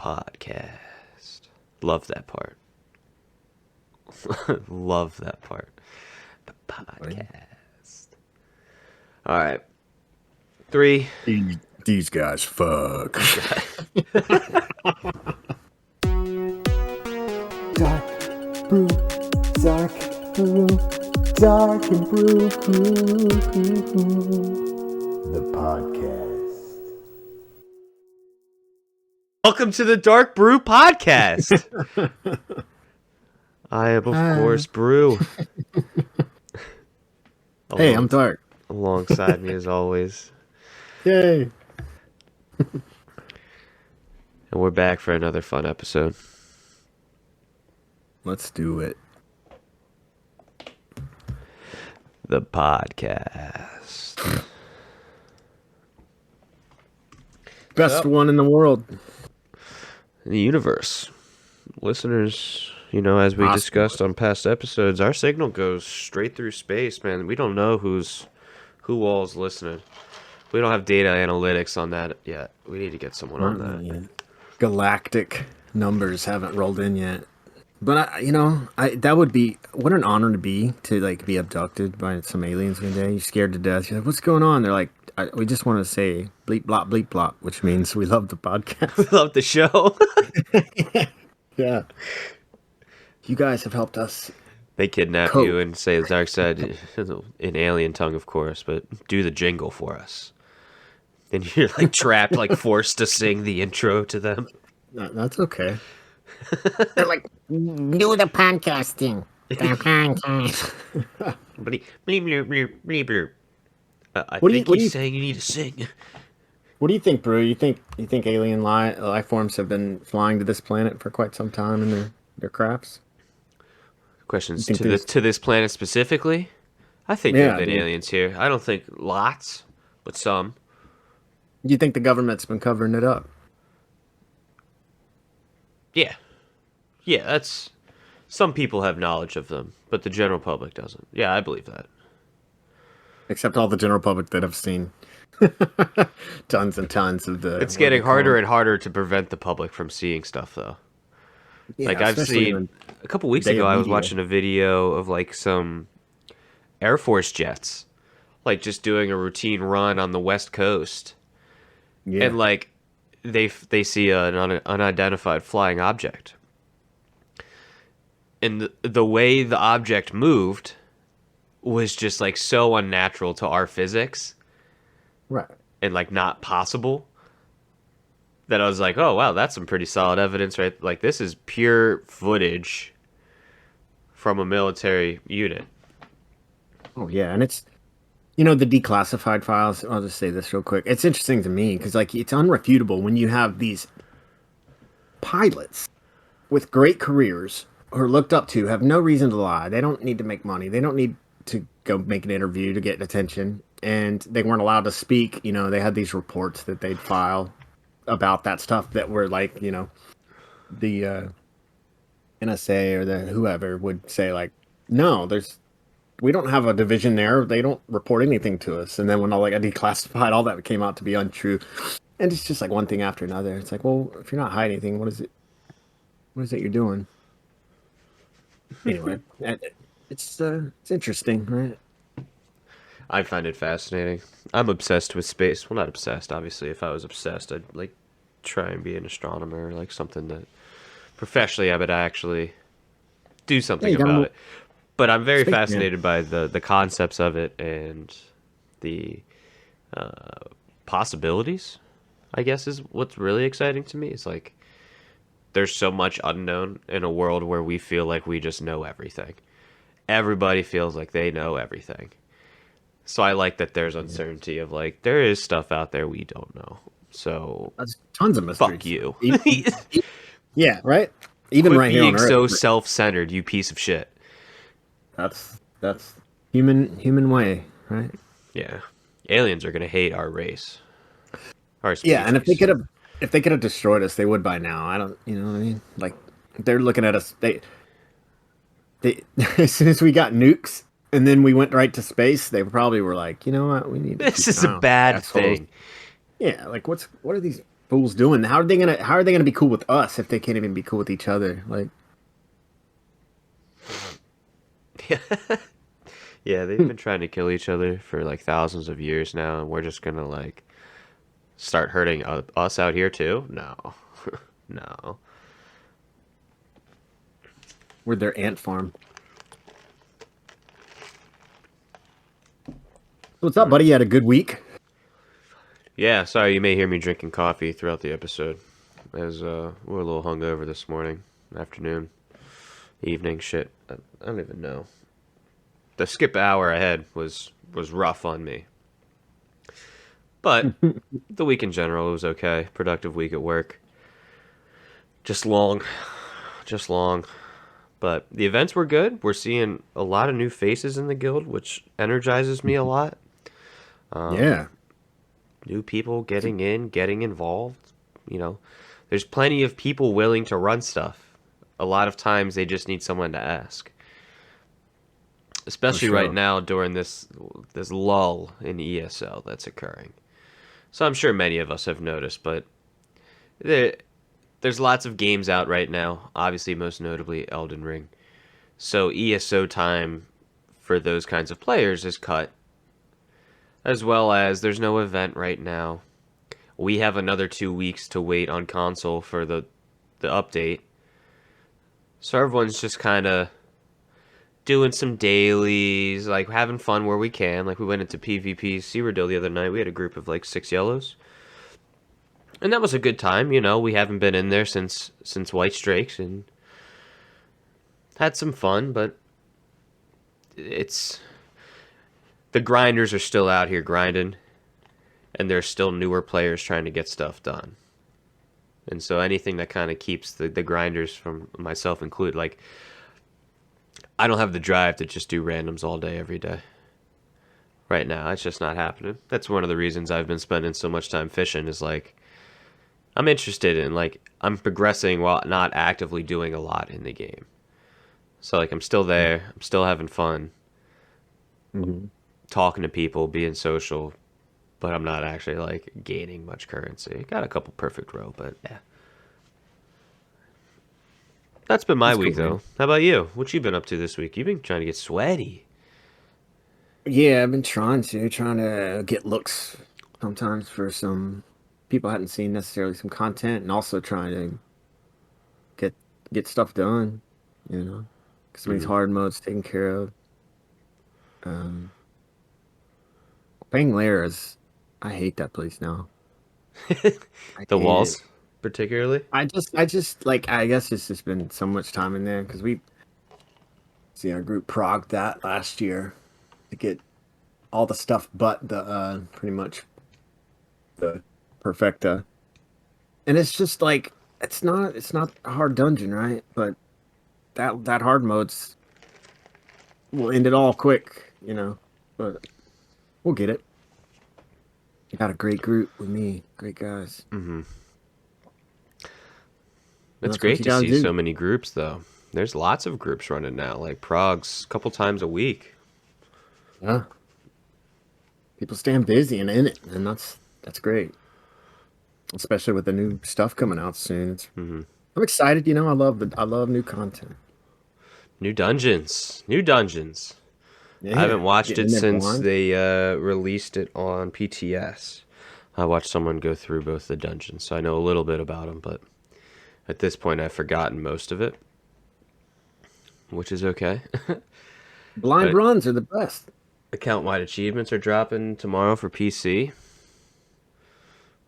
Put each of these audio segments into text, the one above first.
podcast. Love that part. Love that part. The podcast. All right. 3. These guys fuck. DarkBrue, Dark and Brew Crew. The podcast. Welcome to the DarkBrue podcast. I am, of course, Brew. Hey, I'm Dark. Alongside me, as always. Yay. And we're back for another fun episode. Let's do it. The podcast. Best one in the world. In the universe. Listeners, you know, as we discussed on past episodes, our signal goes straight through space, man. We don't know who all's listening. We don't have data analytics on that yet. We need to get someone on that. Galactic numbers haven't rolled in yet. But that would be what an honor to be abducted by some aliens one day. You're scared to death. You're like, what's going on? They're like, we just want to say bleep blop bleep blop, which means we love the podcast. We love the show. Yeah. You guys have helped us. They kidnap you and say the dark side in alien tongue, of course, but do the jingle for us. And you're like trapped, like forced to sing the intro to them. No, that's okay. They're like, do the podcasting. The podcast. I think he's saying you need to sing. What do you think, Brew? You think alien life forms have been flying to this planet for quite some time in their crafts? Questions to this planet specifically? I think there have been aliens here. I don't think lots, but some. You think the government's been covering it up? Yeah, that's... Some people have knowledge of them, but the general public doesn't. Yeah, I believe that. Except all the general public that have seen tons and tons of the... It's getting harder and harder to prevent the public from seeing stuff, though. Yeah, like, I've seen... A couple weeks ago, I was watching a video of, like, some Air Force jets, like, just doing a routine run on the West Coast. Yeah. And, like, they see an unidentified flying object. And the way the object moved was just, like, so unnatural to our physics. Right. And, like, not possible. That I was like, oh, wow, that's some pretty solid evidence, right? Like, this is pure footage from a military unit. Oh, yeah, and it's... the declassified files, I'll just say this real quick. It's interesting to me because, like, it's unrefutable when you have these pilots with great careers who are looked up to, have no reason to lie. They don't need to make money. They don't need to go make an interview to get attention. And they weren't allowed to speak. They had these reports that they'd file about that stuff that were like, the NSA or the whoever would say, like, no, we don't have a division there. They don't report anything to us. And then when all got declassified, all that came out to be untrue. And it's just like one thing after another. It's like, well, if you're not hiding anything, what is it you're doing? Anyway, it's interesting, right? I find it fascinating. I'm obsessed with space. Well, not obsessed, obviously. If I was obsessed, I'd like try and be an astronomer, like something that professionally I would actually do something about it. But I'm very fascinated by the concepts of it and the possibilities, I guess, is what's really exciting to me. It's like there's so much unknown in a world where we feel like we just know everything. Everybody feels like they know everything. So I like that there's uncertainty of, like, there is stuff out there we don't know. So that's tons of mysteries. Fuck you. Yeah, right? Even quit right here on Earth. Being so self-centered, you piece of shit. That's human way, right? Yeah. Aliens are gonna hate our race. Our species. Yeah, and if they could have destroyed us, they would by now. I don't, you know what I mean? Like, they're looking at us. They as soon as we got nukes and then we went right to space, they probably were like, you know what, we need. This is a bad thing. Yeah, like what are these fools doing? How are they gonna be cool with us if they can't even be cool with each other? Like, Yeah, they've been trying to kill each other for like thousands of years now, and we're just gonna like start hurting us out here too? No, no. we're their ant farm. What's up, buddy? You had a good week? Yeah, sorry, you may hear me drinking coffee throughout the episode, as we're a little hungover this morning, afternoon, evening, shit. I don't even know. The skip hour ahead was rough on me. But the week in general, it was okay. Productive week at work. Just long. Just long. But the events were good. We're seeing a lot of new faces in the guild, which energizes me a lot. Yeah. New people getting in, getting involved. You know, there's plenty of people willing to run stuff. A lot of times they just need someone to ask. Especially sure. right now during this lull in ESL that's occurring. So I'm sure many of us have noticed, but there's lots of games out right now, obviously most notably Elden Ring. So ESO time for those kinds of players is cut. As well as there's no event right now. We have another 2 weeks to wait on console for the update. So everyone's just kind of doing some dailies, like having fun where we can. Like we went into PvP Cyrodiil the other night. We had a group of like 6 yellows. And that was a good time, you know. We haven't been in there since White Strakes and had some fun, but it's the grinders are still out here grinding, and there's still newer players trying to get stuff done. And so anything that kind of keeps the grinders, from myself included, like I don't have the drive to just do randoms all day every day. Right now, it's just not happening. That's one of the reasons I've been spending so much time fishing, is like I'm interested in, like, I'm progressing while not actively doing a lot in the game. So like I'm still there, I'm still having fun. Mm-hmm. Talking to people, being social, but I'm not actually like gaining much currency. Got a couple perfect row, but yeah. That's been my That's week cool, man. though. How about you? What you been up to this week? You've been trying to get sweaty. Yeah, I've been trying to get looks sometimes for some people I hadn't seen necessarily some content, and also trying to get stuff done, you know, get some of these hard modes taken care of. Playing Lair is, I hate that place now. I The hate walls, it. particularly. I just like, I guess it's just been so much time in there because we see our group progged that last year to get all the stuff but the pretty much the perfecta, and it's just like it's not a hard dungeon, right? But that hard modes will end it all quick, you know. But we'll get it. You got a great group with me, great guys. Mm-hmm. And It's that's what great you to gotta see do. so many groups though. There's lots of groups running now, like Prog's a couple times a week. Yeah, people staying busy and in it, and that's great. Especially with the new stuff coming out soon. I'm excited. You know, I love new content. New dungeons. New dungeons. I Yeah, haven't watched getting it in there since blind. they released it on PTS. I watched someone go through both the dungeons, so I know a little bit about them, but at this point I've forgotten most of it, which is okay. Blind But runs are the best. account-wide achievements are dropping tomorrow for PC.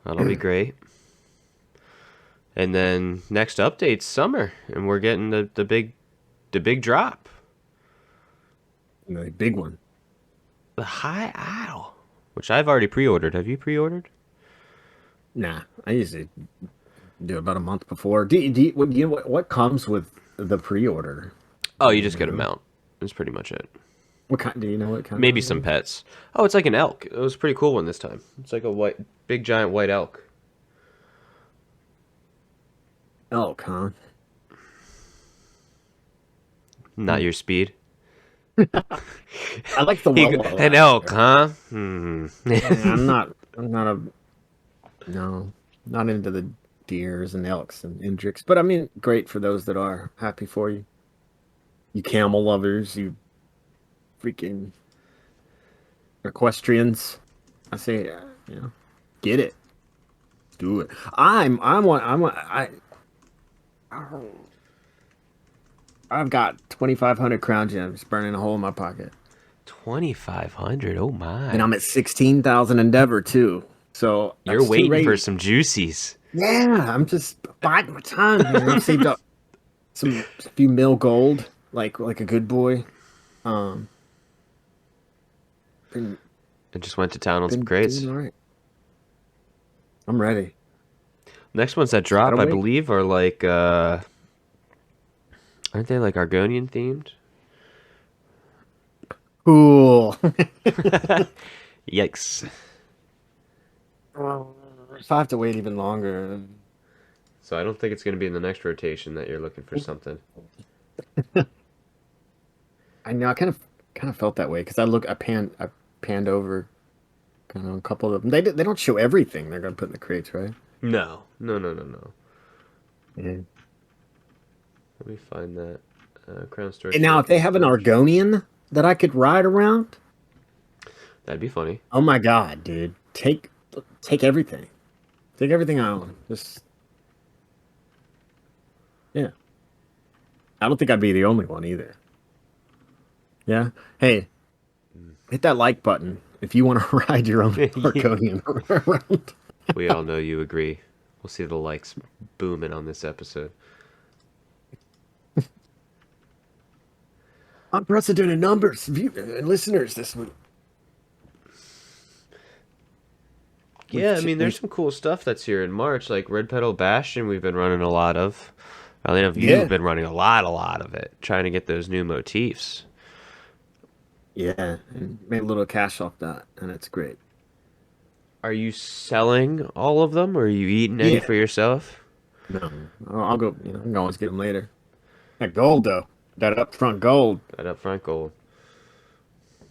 That'll be great. And then next update's summer, and we're getting the big drop. The big one. The High Isle, which I've already pre-ordered. Have you pre-ordered? Nah, I usually do it about a month before. What comes with the pre-order? Oh, you just get a mount. That's pretty much it. What kind? Do you know what kind? Maybe it some is? pets. Oh, it's like an elk. It was a pretty cool one this time. It's like a big giant white elk. Elk, huh? Not your speed. I like the An elk, huh? Hmm. Yeah, I'm not a no. Not into the deers and elks and indrix, but I mean, great for those that are. Happy for you. You camel lovers, you freaking equestrians. I say, get it, do it. I've got 2,500 crown gems burning a hole in my pocket, 2,500. Oh my! and I'm at 16,000 endeavor too. So You're that's two waiting for raids. some juicies. Yeah, I'm just biding my time here. I've saved up a few mil gold, like a good boy. Um, been I just went to town on some been crates. doing all right. I'm ready. Next ones that drop, Gotta I wait. believe, are like aren't they like Argonian themed? Cool. Yikes! If I have to wait even longer, So I don't think it's going to be in the next rotation that you're looking for something. I know I kind of felt that way because I panned over kind of a couple of them. They don't show everything they're gonna put in the crates, right? No. Yeah. Let me find that. Crown Storage. And now if they have an Argonian that I could ride around, That'd be funny. oh my god, dude, take everything, take everything I own. Just yeah. I don't think I'd be the only one either. Yeah. Hey, hit that like button if you want to ride your own Argonian around. We all know you agree. We'll see the likes booming on this episode. Unprecedented numbers of listeners this week. Yeah, I mean, there's some cool stuff that's here in March, like Red Petal Bastion. We've been running a lot of. I know you've Yeah. been running a lot of it, trying to get those new motifs. Yeah, and made a little cash off that, and it's great. Are you selling all of them, or are you eating any Yeah. for yourself? No, I'll go. I can always get them later. That gold though, that upfront gold, That upfront gold.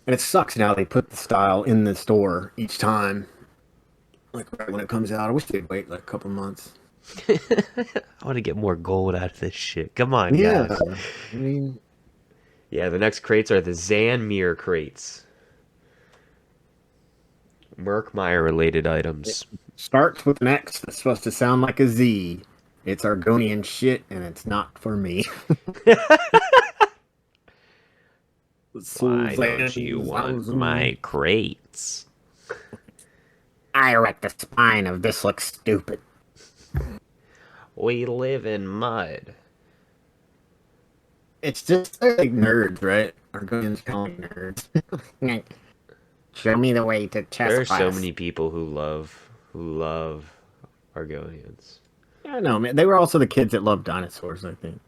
and it sucks now they put the style in the store each time. Like right when it comes out, I wish they'd wait like a couple months. I want to get more gold out of this shit. Come on, Yeah, guys. I mean, Yeah, the next crates are the Zanmir crates. Merkmeyer related items. starts with an X that's supposed to sound like a Z. It's Argonian shit, and it's not for me. Why don't you want my crates? I wrecked the spine of this looks stupid. We live in mud. It's just like nerds, right? Argonians kind of like nerds. Show me the way to chess There are so class. many people who love Argonians. I know, man. They were also the kids that loved dinosaurs, I think.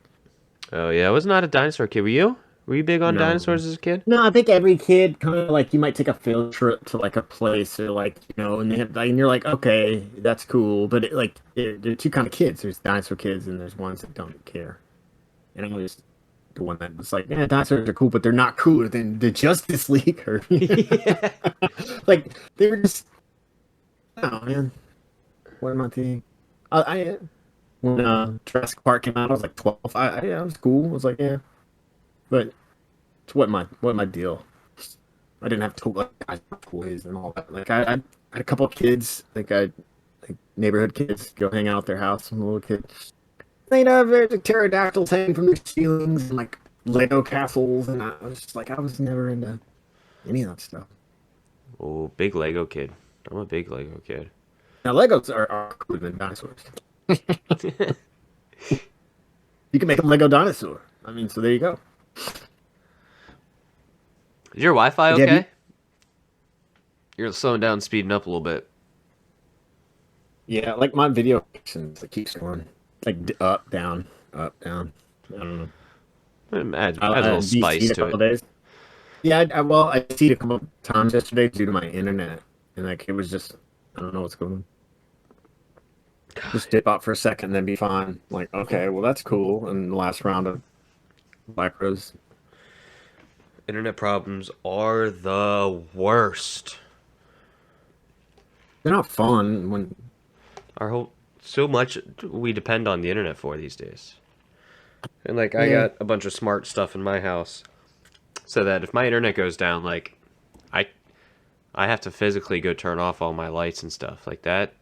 Oh yeah, I was not a dinosaur kid. Were you? Were you big on No. dinosaurs as a kid? No, I think every kid kind of like you might take a field trip to like a place or like and they have and you're like, okay, that's cool, but there are two kind of kids. There's dinosaur kids and there's ones that don't care. And I was the one that was like, yeah, dinosaurs are cool, but they're not cooler than the Justice League. Or like they were just, oh man, what am I thinking? When Jurassic Park came out, I was like 12. Yeah, it was cool. I was like, yeah, but it's what my deal. I didn't have toys and all that. Like I had a couple of kids, like neighborhood kids, go hang out at their house. I'm a little kid. They'd have their pterodactyls hanging from their ceilings and like Lego castles, and I was just like, I was never into any of that stuff. Oh, big Lego kid. I'm a big Lego kid. Now Legos are cooler than dinosaurs. You can make a Lego dinosaur. I mean, so there you go. Is your Wi-Fi Yeah, okay? You're slowing down, speeding up a little bit. Yeah, like my video connections, it keeps going like up, down, up, down. I don't know. It adds a little DC'd spice a to couple it. days. Yeah, I see it a couple of times yesterday due to my internet, and like it was just I don't know what's going on. Just dip out for a second, then be fine. Like okay, well that's cool. And the last round of Black Rose. Internet problems are the worst. They're not fun when so much we depend on the internet for these days. And like I Yeah. got a bunch of smart stuff in my house so that if my internet goes down, like I I have to physically go turn off all my lights and stuff. Like that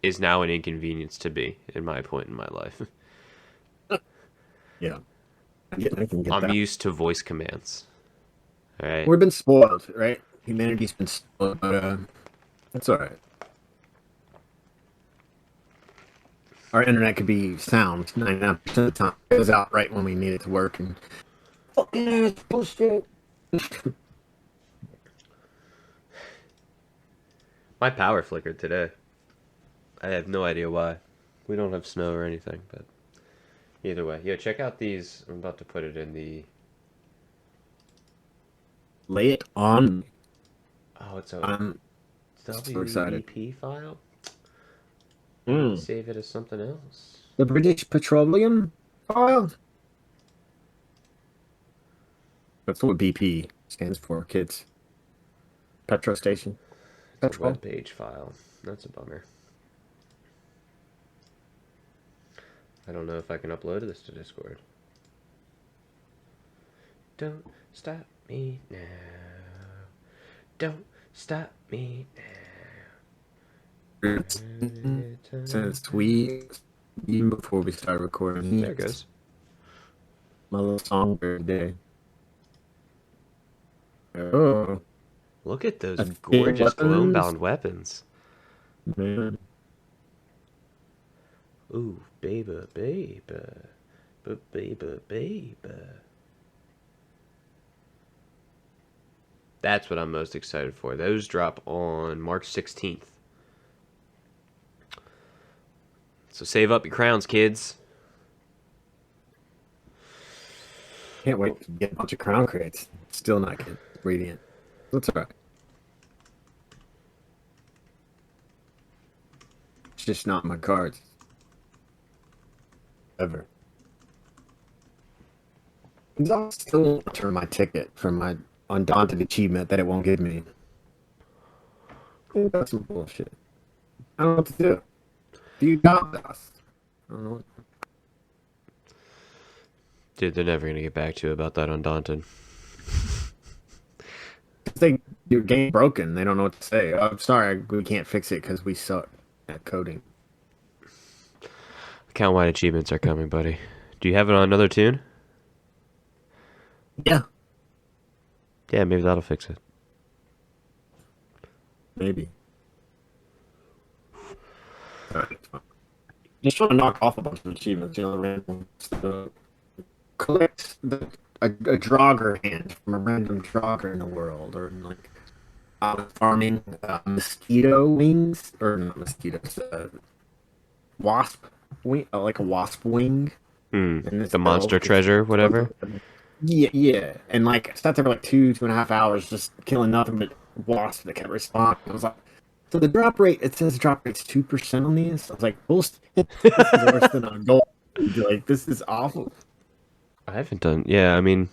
is now an inconvenience to me in my point in my life. Yeah. I can get I'm that. used to voice commands. All right. We've been spoiled, right? Humanity's been spoiled, but that's all right. Our internet could be sound 99% of the time. It goes out right when we need it to work. And fucking ass bullshit. My power flickered today. I have no idea why. We don't have snow or anything, but either way. Yo, check out these. I'm about to put it in the... Lay it on. Oh, it's a I'm so excited. WEP file? Mm. Save it as something else. The British Petroleum file. That's what BP stands for, kids. Petrol station. It's a Petrol. web page file. That's a bummer. I don't know if I can upload this to Discord. Don't stop me now. Don't stop me now. Since we, even before we started recording, There it goes. my little songbird day. Oh, Look at those I feel gorgeous weapons. gloom-bound weapons. man. Ooh, baby, baby. Baby, baby. That's what I'm most excited for. Those drop on March 16th. So save up your crowns, kids. Can't wait to get a bunch of crown crates. Still not getting radiant. That's all right. It's just not my cards. Ever. I still won't return my ticket for my undaunted achievement that it won't give me. That's some bullshit. I don't know what to do. Do you got us? I don't know. Dude, they're never going to get back to you about that Undaunted. They your game broken. They don't know what to say. Oh, I'm sorry, we can't fix it because we suck at coding. Account-wide achievements are coming, buddy. Do you have it on another tune? Yeah, Yeah, maybe that'll fix it. maybe. Just trying to knock off a bunch of achievements, you know, random stuff. Collect a Draugr hand from a random Draugr in the world, or like farming mosquito wings, or not mosquitoes, wasp wing, like a wasp wing. And it's The monster treasure, whatever. Yeah, and like I sat there for like 2.5 hours just killing nothing but wasps that kept respawning. I was like, so the drop rate, it says drop rate's 2% on these. I was like, bullshit. This is worse than a gold. Like, this is awful. I haven't done... Yeah, I mean,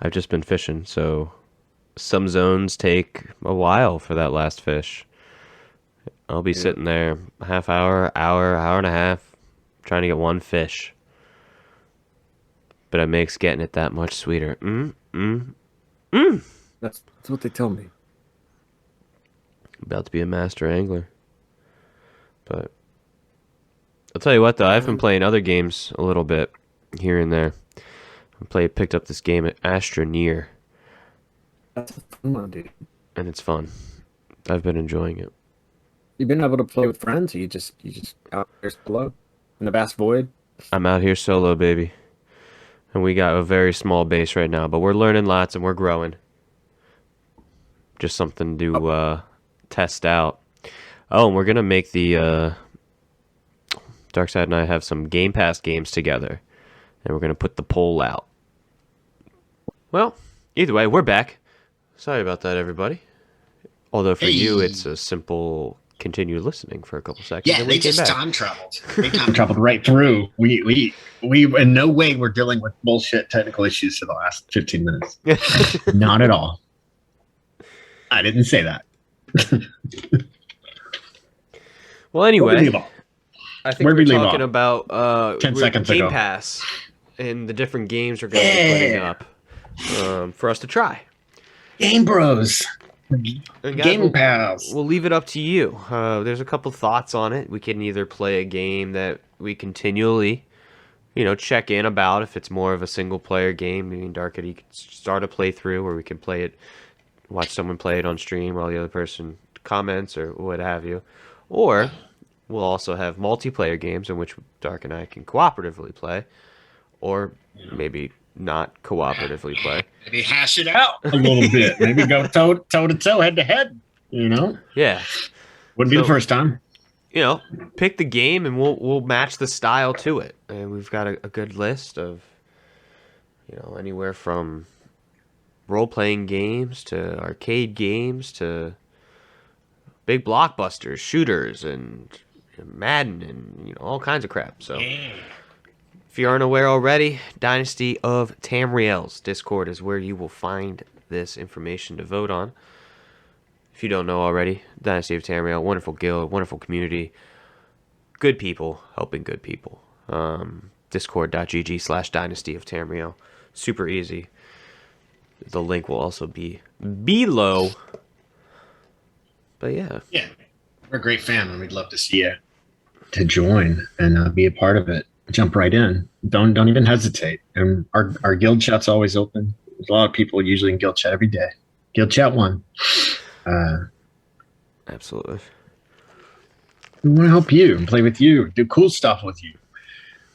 I've just been fishing, so... Some zones take a while for that last fish. I'll be sitting there half hour, hour and a half, trying to get one fish. But it makes getting it that much sweeter. That's what they tell me. About to be a master angler. But I'll tell you what, though, I've been playing other games a little bit here and there. Picked up this game at Astroneer, That's a fun one, dude. and it's fun. I've been enjoying it. You've been able to play with friends, or you just out there below in the vast void. I'm out here solo, baby. And we got a very small base right now, but we're learning lots and we're growing. Just something to test out. Oh, and we're going to make the... Darkside and I have some Game Pass games together. And we're going to put the poll out. Well, either way, we're back. Sorry about that, everybody. Although for you, it's a simple continue listening for a couple seconds. Yeah, and they we came just back. time traveled. They time traveled right through. We in no way were dealing with bullshit technical issues for the last 15 minutes. Not at all. I didn't say that. Well, anyway, I think Where'd we're we leave talking off? about 10 seconds Game ago. Pass and the different games we're going to be putting up for us to try. Game Bros. And guys, Game Pass. We'll leave it up to you. There's a couple thoughts on it. We can either play a game that we continually, check in about. If it's more of a single player game, me and Darkity could start a playthrough, or we can play it, watch someone play it on stream while the other person comments or what have you. Or we'll also have multiplayer games in which Dark and I can cooperatively play, or maybe not cooperatively play. Maybe hash it out a little bit. Maybe go toe to toe, head to head. Yeah. Wouldn't be the first time. Pick the game and we'll match the style to it. And we've got a good list of, anywhere from role-playing games to arcade games to big blockbusters, shooters, and Madden, and all kinds of crap. So, if you aren't aware already, Dynasty of Tamriel's Discord is where you will find this information to vote on. If you don't know already, Dynasty of Tamriel, wonderful guild, wonderful community, good people helping good people. Discord.gg/Dynasty of Tamriel. Super easy. The link will also be below. But yeah. Yeah. We're a great family. We'd love to see you to join and be a part of it. Jump right in. Don't even hesitate. And our guild chat's always open. There's a lot of people usually in guild chat every day. Guild chat 1. Absolutely. We want to help you and play with you, do cool stuff with you.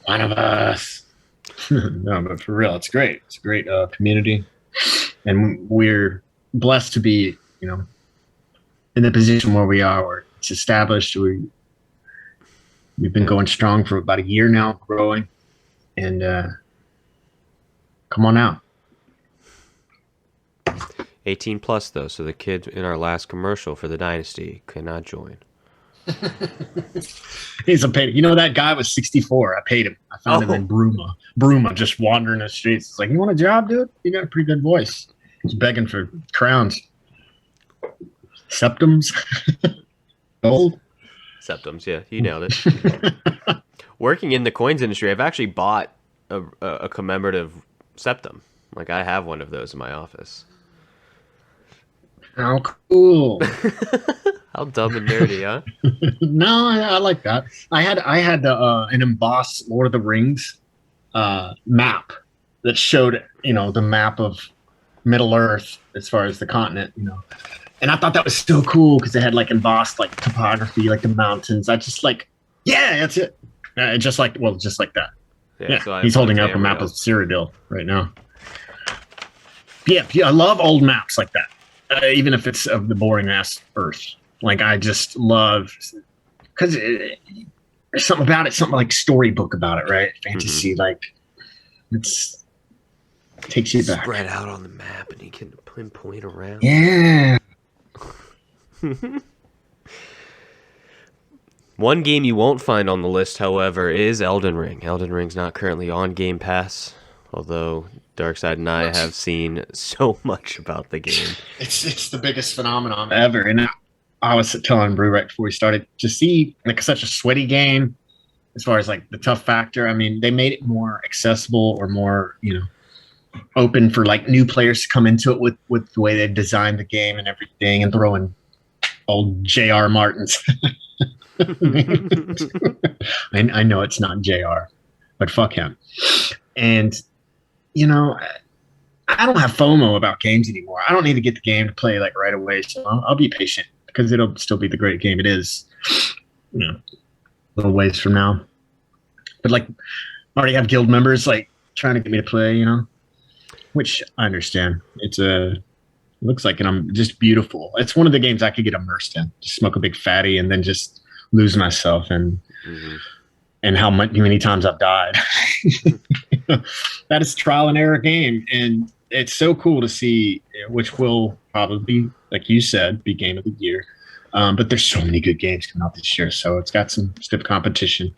One of us. No, but for real, it's great. It's a great community, and we're blessed to be, in the position where we are. Where it's established. We've been going strong for about a year now, growing, and come on out. 18 plus though, so the kid in our last commercial for the Dynasty cannot join. He's a paid. That guy was 64. I paid him. I found him in Bruma, just wandering the streets. It's like, you want a job, dude? You got a pretty good voice. He's begging for crowns, septums, gold. Septums, yeah, you nailed it. Working in the coins industry, I've actually bought a commemorative septum. Like, I have one of those in my office. How cool! How dumb and nerdy, huh? No, I like that. I had an embossed Lord of the Rings map that showed the map of Middle Earth as far as the continent, and I thought that was so cool because it had like embossed like topography, like the mountains. I just that's it. Just like that. Yeah, so he's holding up a map of Cyrodiil right now. Yeah, I love old maps like that. Even if it's of the boring ass Earth, like I just love because there's something about it, something like storybook about it, right? Fantasy, like it takes you back. Spread out on the map, and you can pinpoint around. Yeah. One game you won't find on the list, however, is Elden Ring. Elden Ring's not currently on Game Pass, although Darkside and I have seen so much about the game. It's the biggest phenomenon ever. And I was telling Brew right before we started to see like such a sweaty game as far as like the tough factor. I mean, they made it more accessible or more, open for like new players to come into it with the way they designed the game and everything, and throwing old J.R. Martin's. I know it's not JR, but fuck him. And I don't have FOMO about games anymore. I don't need to get the game to play like right away, so I'll be patient because it'll still be the great game it is. A little ways from now. But like, I already have guild members like trying to get me to play, which I understand. It looks like, and I'm just beautiful. It's one of the games I could get immersed in. Just smoke a big fatty and then just lose myself and how many times I've died. That is a trial and error game, and it's so cool to see, which will probably, like you said, be game of the year. But there's so many good games coming out this year, so it's got some stiff competition.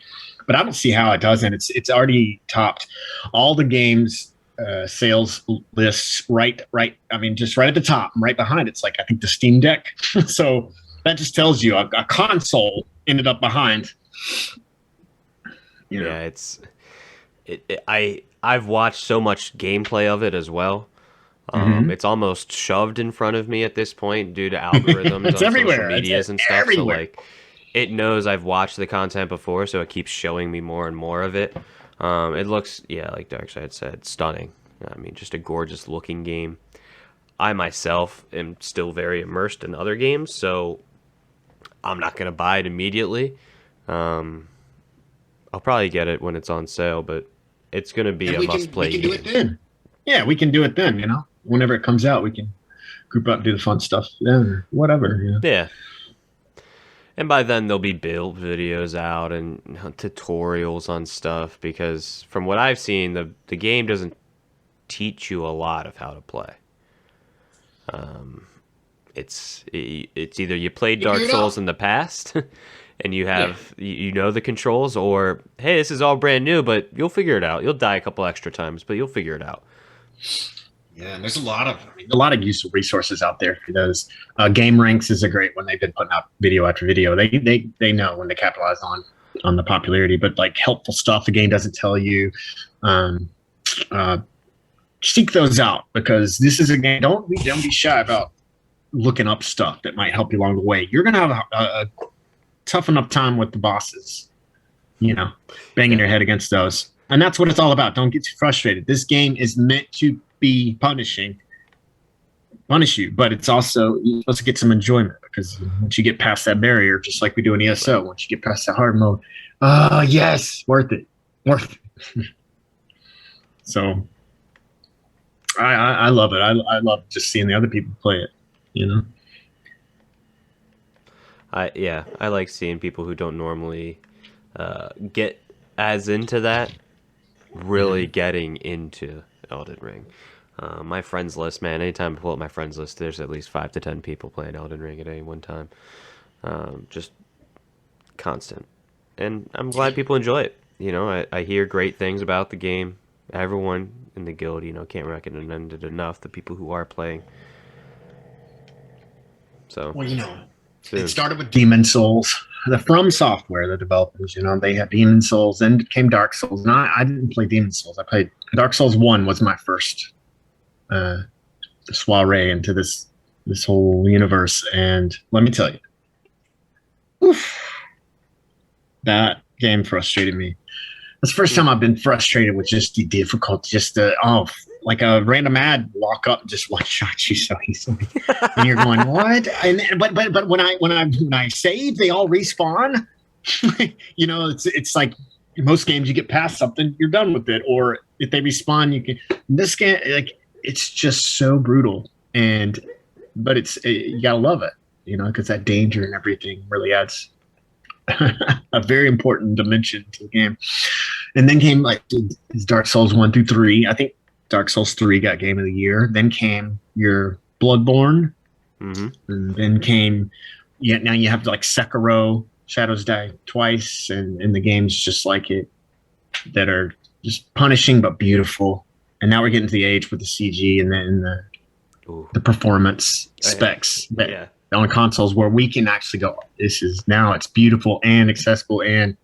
But I don't see how it doesn't. It's already topped all the games sales lists. Right. I mean, just right at the top, right behind it's like I think the Steam Deck. So that just tells you a console ended up behind You know? Yeah, I've watched so much gameplay of it as well. Mhm. It's almost shoved in front of me at this point due to algorithms It's on social everywhere. medias It's and stuff. So everywhere. like, it knows I've watched the content before, so it keeps showing me more and more of it. It looks, yeah, like Darkside said, stunning. I mean, just a gorgeous looking game. I myself am still very immersed in other games, so I'm not gonna buy it immediately. Um, I'll probably get it when it's on sale, but it's gonna be And a we must can play do it game. then. Yeah, we can do it then. You know, whenever it comes out, we can group up, and do the fun stuff. Yeah, or whatever. You know? Yeah. And by then there'll be build videos out and tutorials on stuff because from what I've seen, the game doesn't teach you a lot of how to play. It's either you played Figure Dark it Souls out. in the past and you know the controls, or hey, this is all brand new, but you'll figure it out. You'll die a couple extra times, but you'll figure it out. Yeah, and there's a lot of useful resources out there for those. Game Ranks is a great one. They've been putting out video after video. They know when to capitalize on the popularity, but like helpful stuff the game doesn't tell you. Um, uh, Seek those out because this is a game. Don't be shy about looking up stuff that might help you along the way. You're gonna have a tough enough time with the bosses, you know, banging your head against those. And that's what it's all about. Don't get too frustrated. This game is meant to be punish you, but it's also you're supposed to get some enjoyment because once you get past that barrier, just like we do in ESO, once you get past that hard mode, oh yes, worth it. So I love it. I love just seeing the other people play it, you know. I like seeing people who don't normally get as into that really getting into Elden Ring. My friends list, man. Anytime I pull up my friends list, there's at least 5 to 10 people playing Elden Ring at any one time. Just constant, and I'm glad people enjoy it. You know, I hear great things about the game. Everyone in the guild, you know, can't recommend it enough. The people who are playing. So Well, you know, soon. it started with Demon Souls. The From Software, the developers, you know, they had Demon Souls, then came Dark Souls. And I didn't play Demon Souls. I played Dark Souls 1 was my first soiree into this whole universe. And let me tell you, oof, that game frustrated me. That's the first time I've been frustrated with just the difficulty, just the like a random ad walk up and just one shot you so easily, and you're going what? And but when I save, they all respawn. You know, it's like in most games you get past something, you're done with it, or if they respawn, you can. This game, like it's just so brutal, but you gotta love it, you know, because that danger and everything really adds a very important dimension to the game. And then came like Dark Souls 1 through 3. I think Dark Souls 3 got Game of the Year. Then came your Bloodborne. Mm-hmm. And then came, now you have like Sekiro, Shadows Die Twice, and the games just like it that are just punishing but beautiful. And now we're getting to the age with the CG and then the performance specs that on consoles where we can actually go, now it's beautiful and accessible and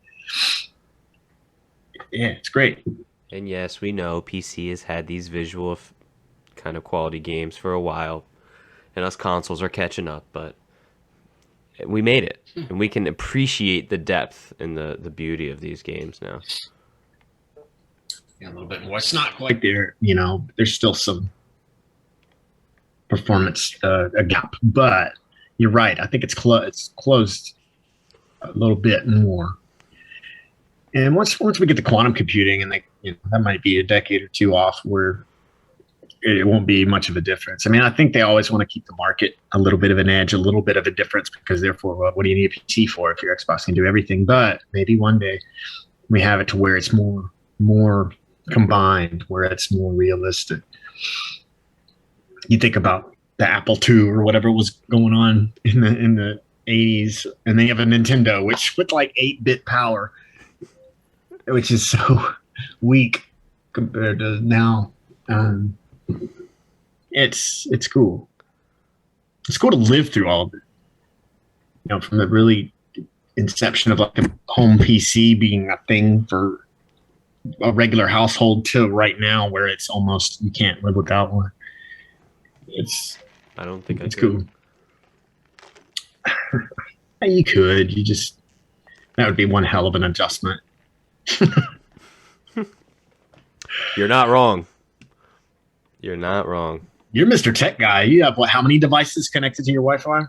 yeah, it's great. And yes, we know PC has had these visual kind of quality games for a while, and us consoles are catching up, but we made it, and we can appreciate the depth and the beauty of these games now. Yeah, a little bit more. It's not quite there, you know. There's still some performance a gap, but you're right. I think it's closed a little bit more. And once we get to quantum computing, and that might be a decade or two off, where it won't be much of a difference. I mean, I think they always want to keep the market a little bit of an edge, a little bit of a difference, because therefore, well, what do you need a PC for if your Xbox can do everything? But maybe one day we have it to where it's more combined, where it's more realistic. You think about the Apple II or whatever was going on in the 80s, and then you have a Nintendo, which with like 8-bit power, which is so weak compared to now. It's cool. It's cool to live through all of it. You know, from the really inception of like a home PC being a thing for a regular household to right now where it's almost you can't live without one. I don't think It's I could. cool. You could. You just that would be one hell of an adjustment. You're not wrong. You're not wrong. You're Mr. Tech Guy. You have what? How many devices connected to your Wi-Fi?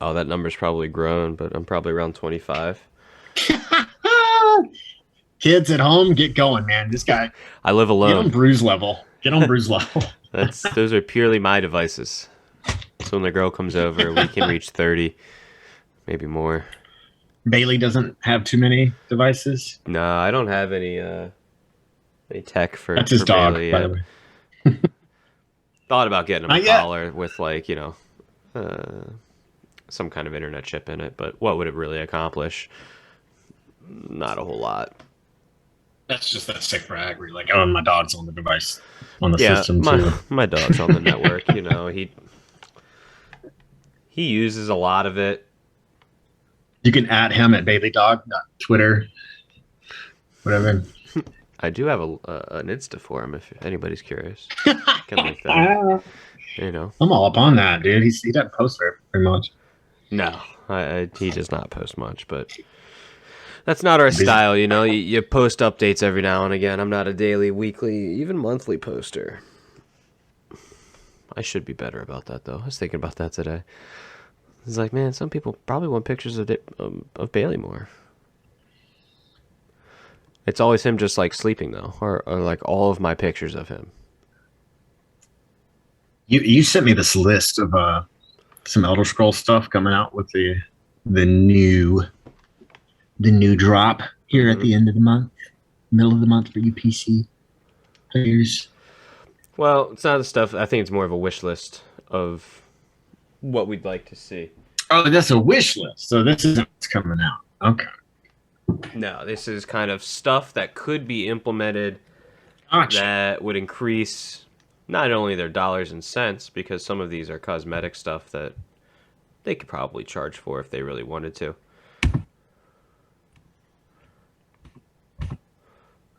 Oh, that number's probably grown, but I'm probably around 25. Kids at home, get going, man. This guy, I live get on alone. Bruise level. Get on Bruise level. Those are purely my devices. So when the girl comes over, we can reach 30, maybe more. Bailey doesn't have too many devices. No, I don't have any tech for. That's his for dog, Bailey by yet. the way. Thought about getting him a Not yet. collar with like some kind of internet chip in it, but what would it really accomplish? Not a whole lot. That's just that sick brag where you're like, oh, my dog's on the device, on the Yeah, system too. my dog's on the network. You know, he uses a lot of it. You can add him at Bailey Dog, Twitter, whatever. I do have an Insta for him if anybody's curious. Can link that. You know, I'm all up on that, dude. He doesn't post very much. no, he does not post much, but that's not our style. You know, you post updates every now and again. I'm not a daily, weekly, even monthly poster. I should be better about that, though. I was thinking about that today. It's like, man, some people probably want pictures of Bailey more. It's always him just like sleeping though, or like all of my pictures of him. You sent me this list of some Elder Scrolls stuff coming out with the new drop here at the end of the month, middle of the month for you PC players. Well, it's not the stuff. I think it's more of a wish list of what we'd like to see. Oh, that's a wish list. So this is what's coming out. Okay. No, this is kind of stuff that could be implemented Gotcha. that would increase not only their dollars and cents, because some of these are cosmetic stuff that they could probably charge for if they really wanted to.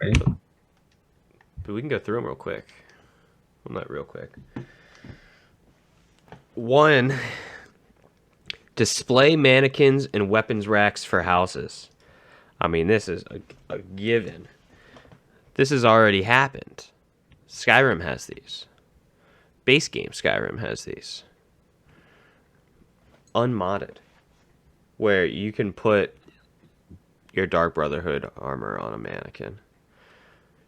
Right. But we can go through them real quick. Well, not real quick. One, display mannequins and weapons racks for houses. I mean, this is a given. This has already happened. Skyrim has these. Base game Skyrim has these. Unmodded. Where you can put your Dark Brotherhood armor on a mannequin.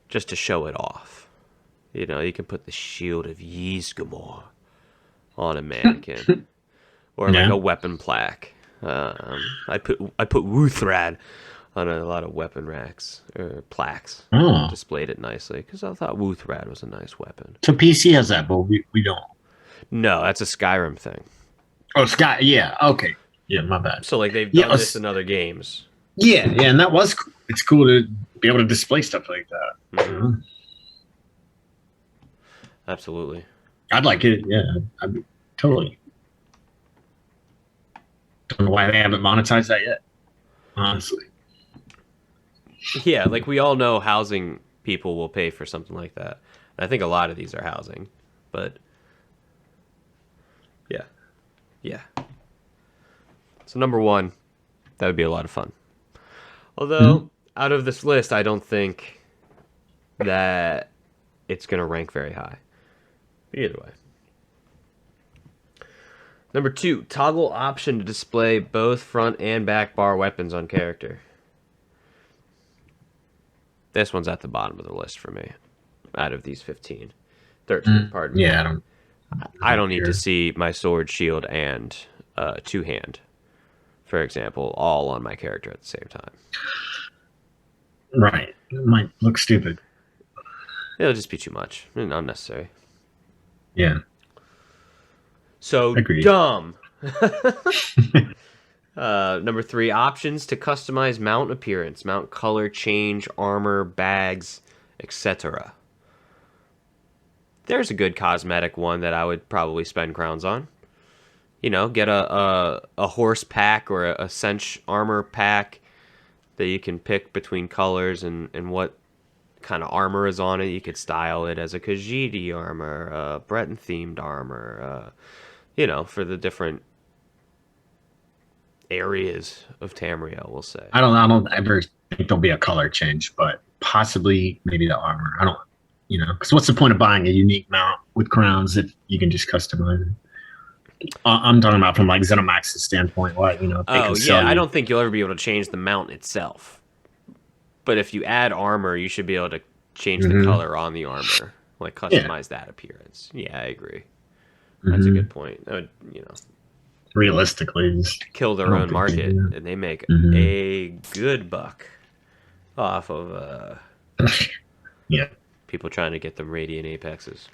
Just to show it off. You know, you can put the Shield of Ysgramor on a mannequin. Or like a weapon plaque. I put Wuthrad on a lot of weapon racks or plaques. Oh. Displayed it nicely because I thought Wuthrad was a nice weapon. So PC has that, but we don't. No, that's a Skyrim thing. Oh, Sky. Yeah. Okay. Yeah, my bad. So like they've Yeah, done this in other games. Yeah, and that was cool. It's cool to be able to display stuff like that. Mhm. Absolutely. I'd like it. Yeah, I'd totally. Don't know why they haven't monetized that yet. Honestly. Yeah, like we all know housing people will pay for something like that. And I think a lot of these are housing, but yeah. So number one, that would be a lot of fun. Although out of this list, I don't think that it's going to rank very high. But either way. Number two, toggle option to display both front and back bar weapons on character. This one's at the bottom of the list for me. Out of these 15. 13, pardon me. Yeah, I don't need to see my sword, shield, and two-hand, for example, all on my character at the same time. right. It might look stupid. It'll just be too much and unnecessary. Yeah. So Agreed. dumb. Number three, options to customize mount appearance, mount color, change, armor, bags, etc. There's a good cosmetic one that I would probably spend crowns on. get a horse pack or a cinch armor pack that you can pick between colors and what kind of armor is on it. You could style it as a Khajiit armor, Breton themed armor, for the different areas of Tamriel, we'll say. I don't ever think there'll be a color change, but possibly maybe the armor. I don't, because what's the point of buying a unique mount with crowns if you can just customize it? I'm talking about from like ZeniMax's standpoint. What they can sell you. I don't think you'll ever be able to change the mount itself. But if you add armor, you should be able to change the color on the armor, like customize that appearance. Yeah, I agree. That's a good point. Realistically, Kill their own market, and they make a good buck off of yeah. people trying to get them radiant apexes.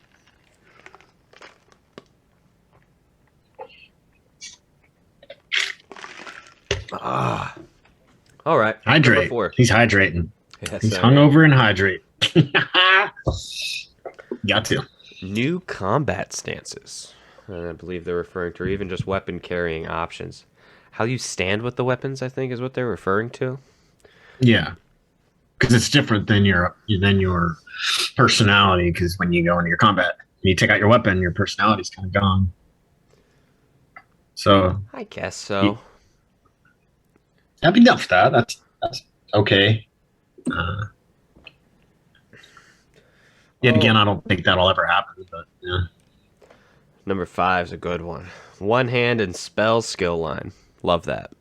All right. Hydrate. Number 4. He's hydrating. Yes, He's hungover and hydrate. Got to. New combat stances. I believe they're referring to, or even just weapon carrying options. How you stand with the weapons, I think, is what they're referring to. Yeah, because it's different than your personality. Because when you go into your combat, you take out your weapon, your personality's kind of gone. So I guess so. I'd be enough for that. That's okay. Yet again, I don't think that'll ever happen. But yeah. Number 5 is a good one. One hand and spell skill line. Love that.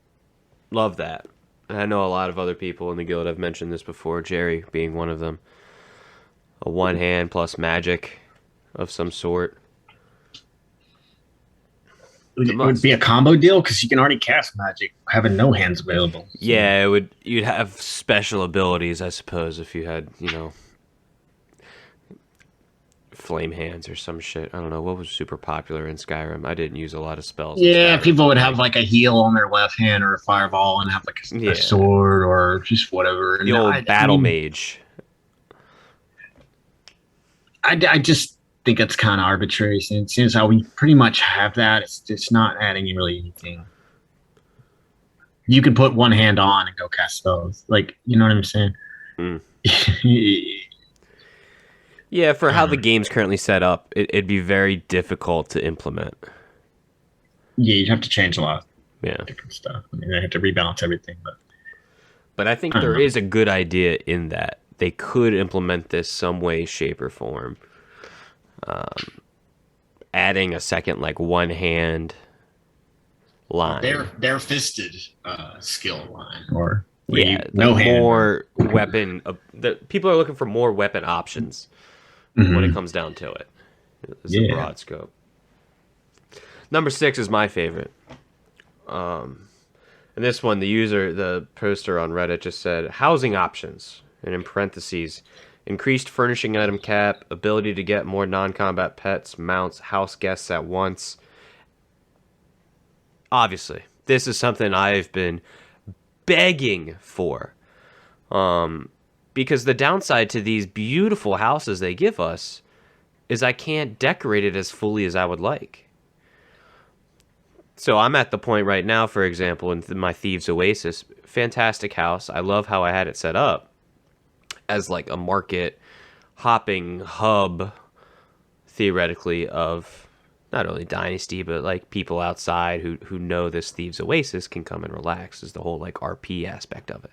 Love that. And I know a lot of other people in the guild have mentioned this before, Jerry being one of them. A one hand plus magic of some sort. It would be a combo deal because you can already cast magic having no hands available. So. Yeah, you'd have special abilities, I suppose, if you had, flame hands or some shit. I don't know what was super popular in Skyrim. I didn't use a lot of spells. Yeah, people would have like a heal on their left hand or a fireball and have like a sword or just whatever. The old battle mage. I just think it's kind of arbitrary since how we pretty much have that. It's not adding really anything. You could put one hand on and go cast spells. Like, you know what I'm saying? Yeah, for how the game's currently set up, it'd be very difficult to implement. Yeah, you'd have to change a lot of different stuff. I mean, they have to rebalance everything. But I think there is a good idea in that. They could implement this some way, shape, or form. Adding a second, like, one-hand line. Bare fisted skill line. Or no hand. More weapon. People are looking for more weapon options. When it comes down to it. It's a broad scope. Number 6 is my favorite. And this one, the poster on Reddit just said, housing options, and in parentheses, increased furnishing item cap, ability to get more non-combat pets, mounts, house guests at once. Obviously, this is something I've been begging for. Because the downside to these beautiful houses they give us is I can't decorate it as fully as I would like. So I'm at the point right now, for example, in my Thieves Oasis, fantastic house. I love how I had it set up as like a market hopping hub, theoretically, of not only Dynasty, but like people outside who know this Thieves Oasis can come and relax, is the whole like RP aspect of it.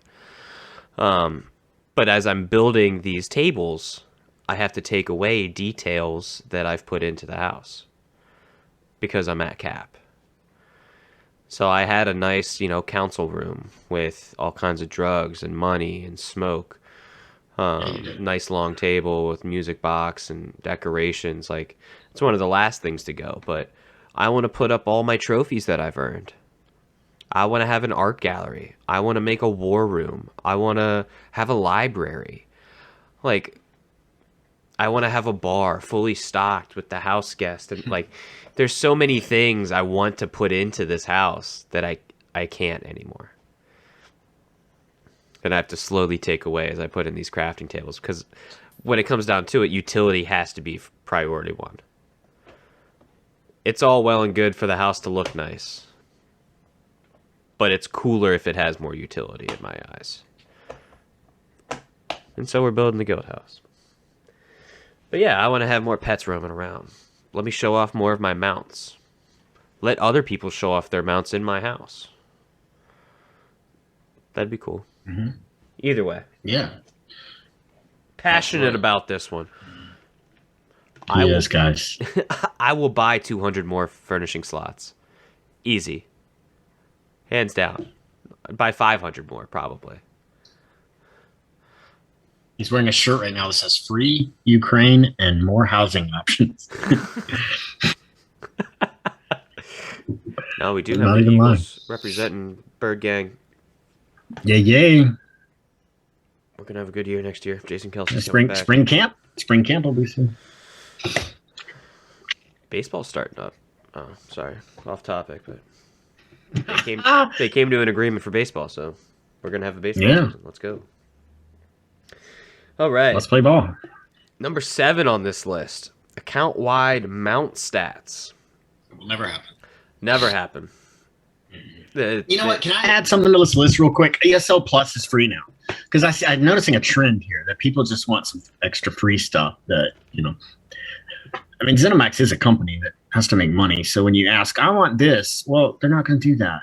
But as I'm building these tables, I have to take away details that I've put into the house because I'm at cap. So I had a nice, council room with all kinds of drugs and money and smoke. Nice long table with music box and decorations. Like, it's one of the last things to go. But I want to put up all my trophies that I've earned. I want to have an art gallery. I want to make a war room. I want to have a library. Like, I want to have a bar fully stocked with the house guest. And like, there's so many things I want to put into this house that I can't anymore. And I have to slowly take away as I put in these crafting tables. Because when it comes down to it, utility has to be priority one. it's all well and good for the house to look nice, but it's cooler if it has more utility in my eyes. And so we're building the guild house. But yeah, I want to have more pets roaming around. Let me show off more of my mounts. Let other people show off their mounts in my house. That'd be cool. Mm-hmm. Either way. Yeah. Passionate about this one. Yes, guys. I will buy 200 more furnishing slots. Easy. Hands down. I'd buy 500 more, probably. He's wearing a shirt right now that says "Free Ukraine and more housing options." No, we do I'm have not the even Eagles representing Bird Gang. Yay, yay. We're going to have a good year next year. Jason Kelsey's Spring coming back. Spring camp will be soon. Baseball's starting up. Oh, sorry. Off topic, but they came to an agreement for baseball, so we're going to have a baseball season. Let's go. All right. Let's play ball. Number 7 on this list. Account-wide mount stats. It will never happen. Never happen. You know what? Can I add something to this list real quick? ESL Plus is free now. Because I'm noticing a trend here that people just want some extra free stuff that, I mean, ZeniMax is a company that has to make money. So when you ask, I want this, well, they're not going to do that.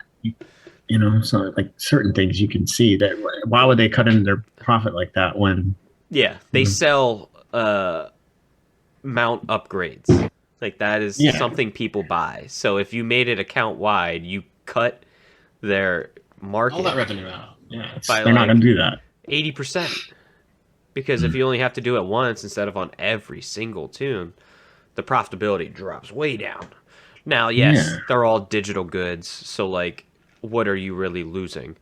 So like certain things you can see that why would they cut into their profit like that when... Yeah, they sell mount upgrades. Like that is something people buy. So if you made it account wide, you cut their market. All that revenue out. Yeah, they're not going to do that. 80%. Because if you only have to do it once instead of on every single tune, the profitability drops way down. Now, yes, they're all digital goods. So like, what are you really losing?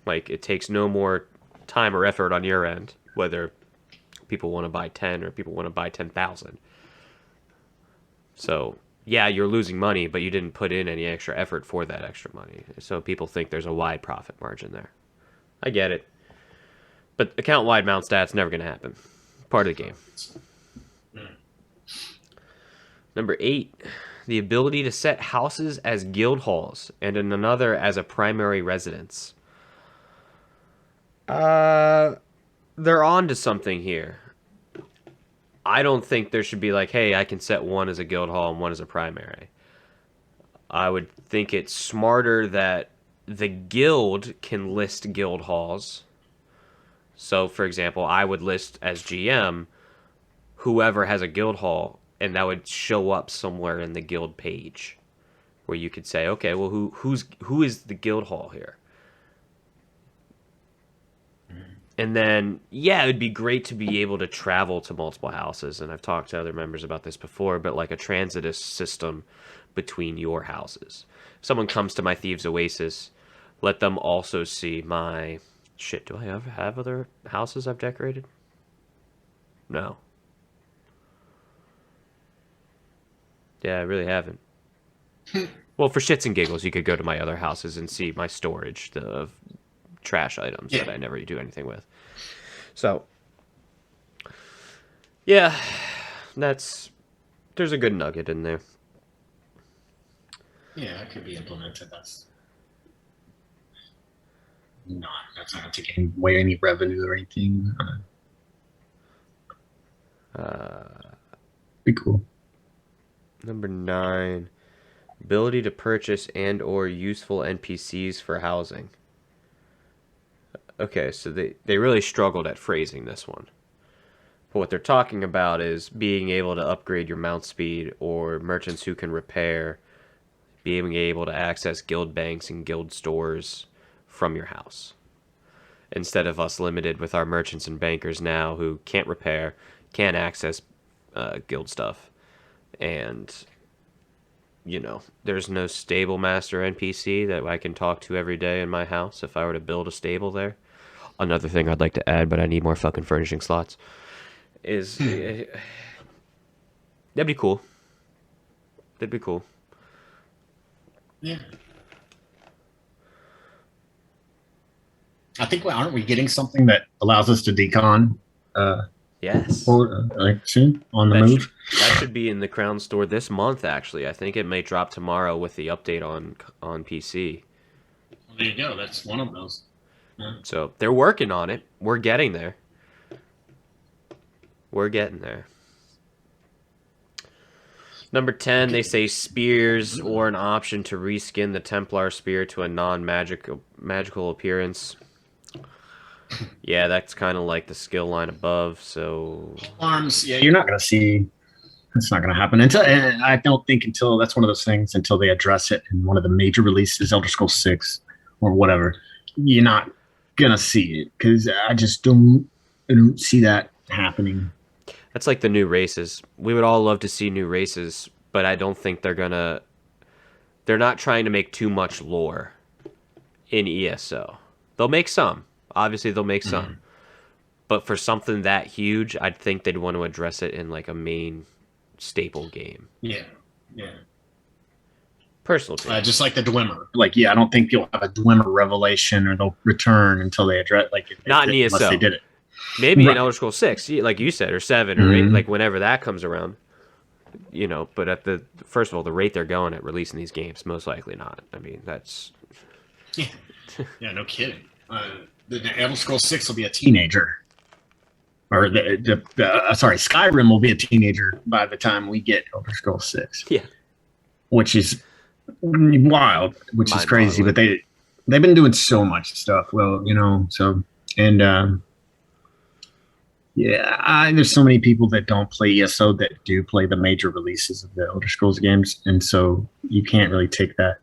Like it takes no more time or effort on your end, whether people want to buy 10 or people want to buy 10,000. So, yeah, you're losing money, but you didn't put in any extra effort for that extra money. So people think there's a wide profit margin there. I get it. But account-wide mount stats never going to happen. Part of the game. Number 8, the ability to set houses as guild halls and in another as a primary residence. They're on to something here. I don't think there should be like, hey, I can set one as a guild hall and one as a primary. I would think it's smarter that the guild can list guild halls. So, for example, I would list as GM whoever has a guild hall, and that would show up somewhere in the guild page where you could say, okay, well, who is the guild hall here? And then, yeah, it would be great to be able to travel to multiple houses. And I've talked to other members about this before, but like a transitus system between your houses. If someone comes to my Thieves Oasis, let them also see my... Shit, do I ever have other houses I've decorated? No. Yeah, I really haven't. Well, for shits and giggles, you could go to my other houses and see my storage of trash items that I never do anything with. So, yeah, there's a good nugget in there. Yeah, it could be implemented. That's not taking away any revenue or anything. Be cool. Number 9, ability to purchase and or useful NPCs for housing. Okay, so they really struggled at phrasing this one. But what they're talking about is being able to upgrade your mount speed or merchants who can repair, being able to access guild banks and guild stores from your house. Instead of us limited with our merchants and bankers now who can't repair, can't access guild stuff. And, there's no stable master NPC that I can talk to every day in my house if I were to build a stable there. Another thing I'd like to add, but I need more fucking furnishing slots, is... that'd be cool. That'd be cool. Yeah. I think, aren't we getting something that allows us to decon Yes. Or like soon on the That, move. that should be in the Crown Store this month, actually. I think it may drop tomorrow with the update on PC. Well, there you go. That's one of those. So they're working on it. We're getting there. We're getting there. Number 10, they say spears or an option to reskin the Templar spear to a non-magical appearance. Yeah, that's kind of like the skill line above, so... Arms, yeah, you're not going to see. It's not going to happen until, and I don't think until that's one of those things until they address it in one of the major releases, Elder Scrolls 6 or whatever. You're not going to see it because I don't see that happening. That's like the new races. We would all love to see new races, but I don't think they're gonna... They're not trying to make too much lore in ESO. They'll make some. Obviously, they'll make some. But for something that huge, I'd think they'd want to address it in like a main staple game. Yeah. Personal opinion. Just like the Dwemer. Like, yeah, I don't think you'll have a Dwemer revelation or they'll return until they address Not in ESO. unless they did it. Maybe Right. in Elder Scrolls 6, like you said, or 7, or 8, like whenever that comes around. You know, but at the first of all, the rate they're going at releasing these games, most likely not. I mean, that's... Yeah, no kidding. The Elder Scrolls 6 will be a teenager. Or sorry, Skyrim will be a teenager by the time we get Elder Scrolls 6. Yeah. Which is wild, which is crazy. But they've been doing so much stuff. Well, you know, so and yeah, there's so many people that don't play ESO that do play the major releases of the Elder Scrolls games, and so you can't really take that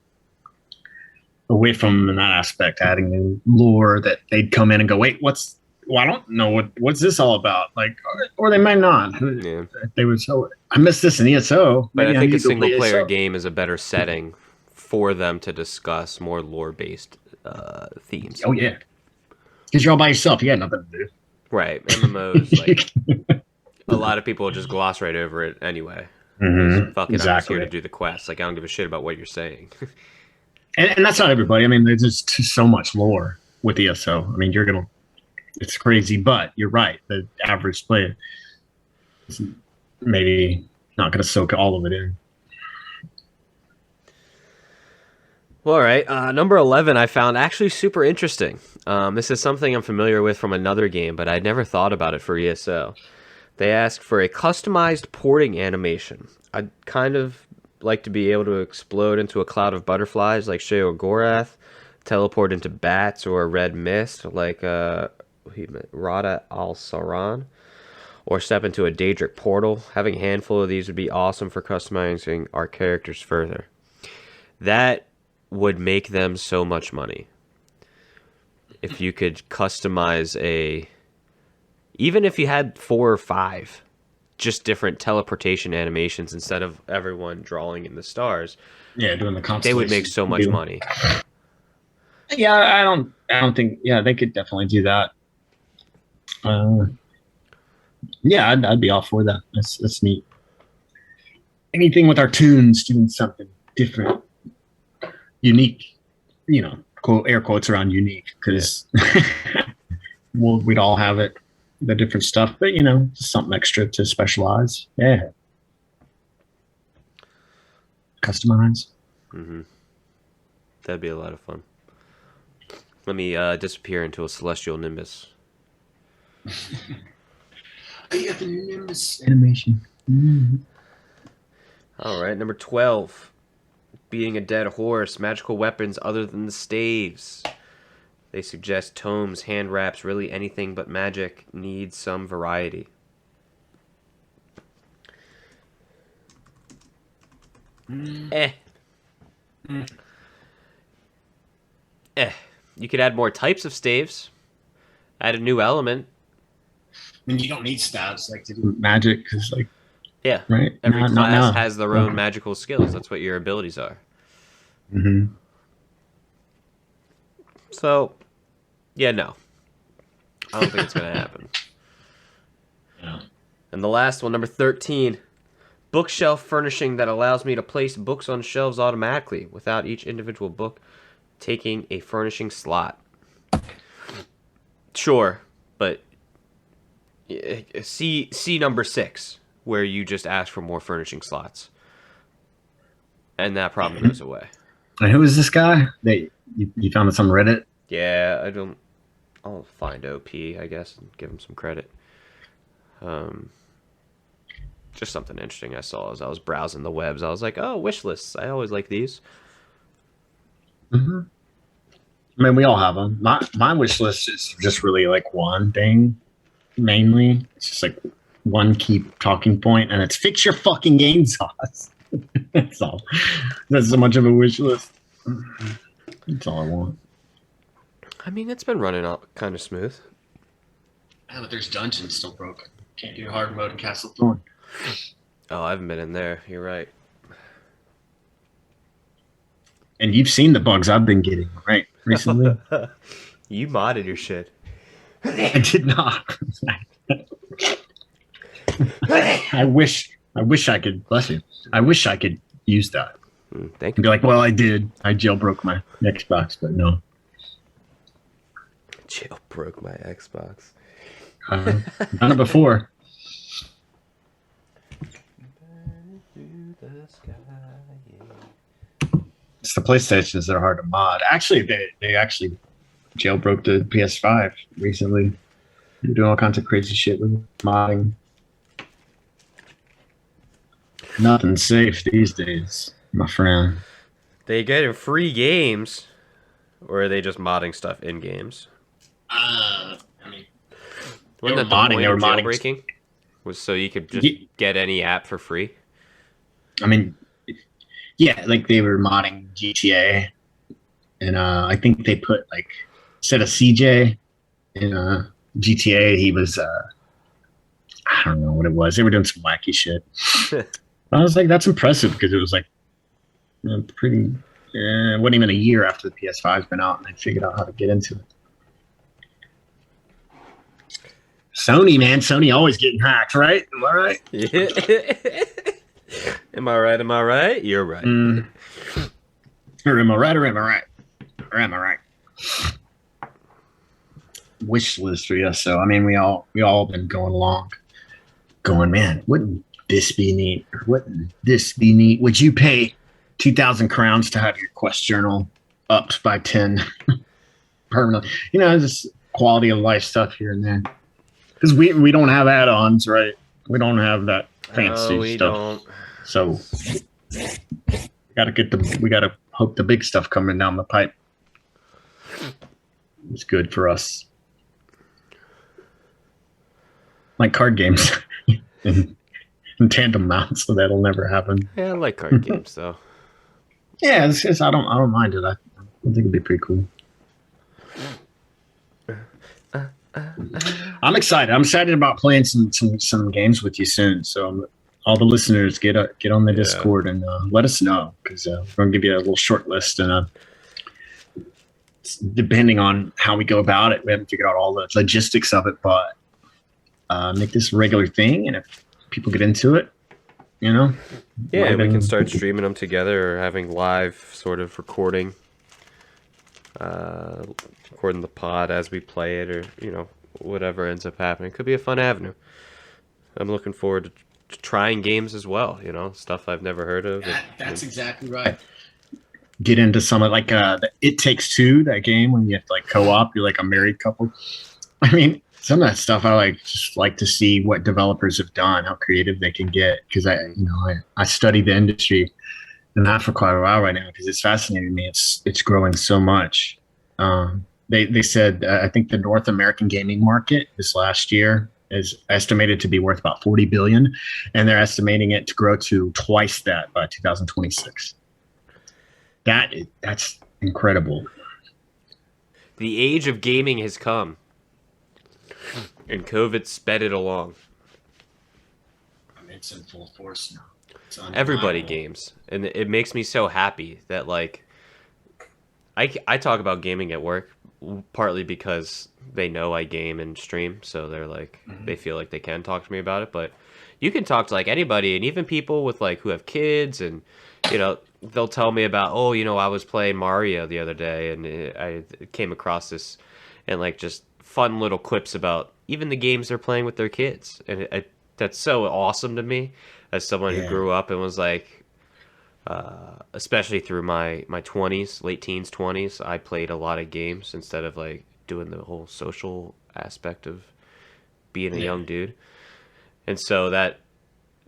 away from them in that aspect. Adding new lore that they'd come in and go, wait, I don't know what's this all about? Like, or they might not. Yeah. They would so I missed this in ESO. But Maybe I think need a to go play single-player ESO. game is a better setting for them to discuss more lore-based themes. Oh yeah, because you're all by yourself. You got nothing to do. Right. MMOs, like, a lot of people will just gloss right over it anyway. Fuck it, I'm just here to do the quest. Like, I don't give a shit about what you're saying. And that's not everybody. I mean, there's just so much lore with ESO. I mean, it's crazy, but you're right. The average player is maybe not going to soak all of it in. Well, all right. Number 11 I found actually super interesting. This is something I'm familiar with from another game, but I'd never thought about it for ESO. They asked for a customized porting animation. I'd kind of like to be able to explode into a cloud of butterflies like Sheogorath, teleport into bats or a red mist like Rada al-Saran, or step into a Daedric portal. Having a handful of these would be awesome for customizing our characters further. That would make them so much money. If you could customize even if you had 4 or 5 just different teleportation animations instead of everyone drawing in the stars, Yeah, doing the constellation. they would make so much money. Yeah, I don't think. Yeah, they could definitely do that. Yeah, I'd be all for that. That's neat. Anything with our tunes doing something different, unique. You know, air quotes around unique because we'd all have it, the different stuff, but you know, just something extra to specialize. Yeah, customize. That'd be a lot of fun. Let me disappear into a celestial nimbus. I got the Nimbus animation. All right, number 12. Being a dead horse, magical weapons other than the staves. They suggest tomes, hand wraps, really anything but magic needs some variety. You could add more types of staves. Add a new element. I mean, you don't need stats like to do magic because, like, Yeah. right? Every Not class now. has their own magical skills. That's what your abilities are. Mm-hmm. So, yeah, no. I don't think it's going to happen. Yeah. And the last one, number 13. Bookshelf furnishing that allows me to place books on shelves automatically without each individual book taking a furnishing slot. Sure, but See number 6, where you just ask for more furnishing slots, and that problem goes away. And who is this guy that you found this on Reddit? Yeah, I'll find OP, I guess, and give him some credit. Just something interesting I saw as I was browsing the webs. I was like, oh, wish lists. I always like these. Mm-hmm. I mean, we all have them. My wish list is just really like one thing, mainly. It's just like one key talking point, and it's fix your fucking game sauce. That's all. That's so much of a wish list. That's all I want. I mean, it's been running out kind of smooth. Yeah, but there's dungeons still broken. Can't do hard mode in Castle Thorn. Oh, I haven't been in there. You're right. And you've seen the bugs I've been getting, right? Recently. You modded your shit. I did not. I wish I could. Bless you. I wish I could use that Thank and you. be like, well, I did. I jailbroke my Xbox, but no. Jailbroke my Xbox. I've done it before. It's the PlayStations that are hard to mod. Actually, they actually jailbroke the PS5 recently. They're doing all kinds of crazy shit with modding. Nothing's safe these days, my friend. They get free games, or are they just modding stuff in games? I mean, Wasn't were that the modding, point they of were modding- jailbreaking? Was so you could just Ye- get any app for free? I mean, yeah, like they were modding GTA, and I think they put like instead of CJ in GTA, he was I don't know what it was. They were doing some wacky shit. I was like, that's impressive because it was like pretty. It wasn't even a year after the PS5's been out, and they figured out how to get into it. Sony, man, Sony always getting hacked, right? Am I right? Am I right? Am I right? You're right. Or am I right? Or am I right? Or am I right? Wish list for you. So I mean, we all been going along, going, man, wouldn't this be neat? Or wouldn't this be neat? Would you pay 2,000 crowns to have your quest journal upped by 10 permanently? You know, just quality of life stuff here and there. Because we don't have add-ons, right? We don't have that fancy No, we stuff. don't. So we gotta hope the big stuff coming down the pipe is good for us. Like card games and tandem mounts, so that'll never happen. Yeah, I like card games though. Yeah, I don't mind it. I think it'd be pretty cool. I'm excited. I'm excited about playing some games with you soon. So all the listeners get on the Discord and let us know because we're gonna give you a little short list and depending on how we go about it, we haven't figured out all the logistics of it, but make this a regular thing, and if people get into it, you know, Yeah, we can start streaming them together or having live sort of recording the pod as we play it, or you know, whatever ends up happening. Could be a fun avenue. I'm looking forward to trying games as well, you know, stuff I've never heard of. That's exactly right. Get into some of like the It Takes Two, that game when you have to like co-op, you're like a married couple. I mean, some of that stuff I just like to see what developers have done, how creative they can get, because I study the industry and not for quite a while right now because it's fascinating me. It's growing so much. They said I think the North American gaming market this last year is estimated to be worth about 40 billion, and they're estimating it to grow to twice that by 2026. That's incredible. The age of gaming has come, and COVID sped it along. I mean, it's in full force now. It's Everybody undeniable. games, and it makes me so happy that like I talk about gaming at work partly because they know I game and stream, so they're like they feel like they can talk to me about it. But you can talk to like anybody, and even people with like who have kids, and you know, they'll tell me about, oh, you know, I was playing Mario the other day and I came across this, and like just fun little clips about even the games they're playing with their kids, and that's so awesome to me as someone who grew up and was like, especially through my 20s, late teens, 20s, I played a lot of games instead of like doing the whole social aspect of being a young dude. And so that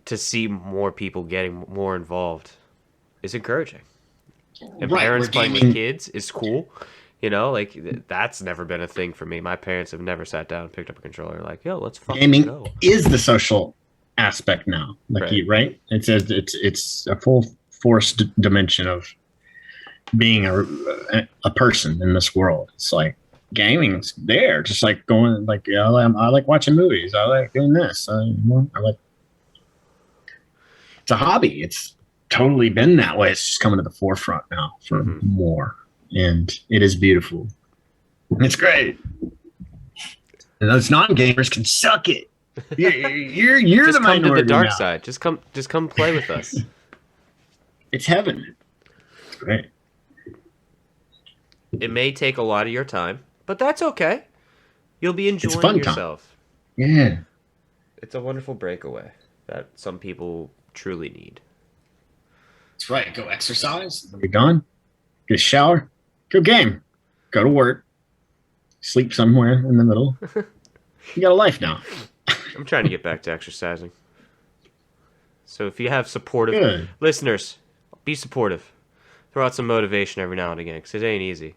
to see more people getting more involved is encouraging. And Right, parents we're playing with gaming- kids is cool. You know, like that's never been a thing for me. My parents have never sat down and picked up a controller like, yo, let's fucking Gaming go. is the social aspect now. Like Right. you, right? It's a full force dimension of being a person in this world. It's like gaming's there, just like going like I like watching movies. I like doing this. I like. It's a hobby. It's totally been that way. It's just coming to the forefront now for more, and it is beautiful. It's great. And those non-gamers can suck it. You're Just the come to minority the dark now. side. Just come play with us. It's heaven. It's great. It may take a lot of your time, but that's okay. You'll be a enjoying fun time. yourself. Yeah. It's a wonderful breakaway that some people truly need. That's right. Go exercise. When you're done, get a shower, go game, go to work, sleep somewhere in the middle. You got a life now. I'm trying to get back to exercising. So if you have supportive Good. listeners, be supportive. Throw out some motivation every now and again, because it ain't easy.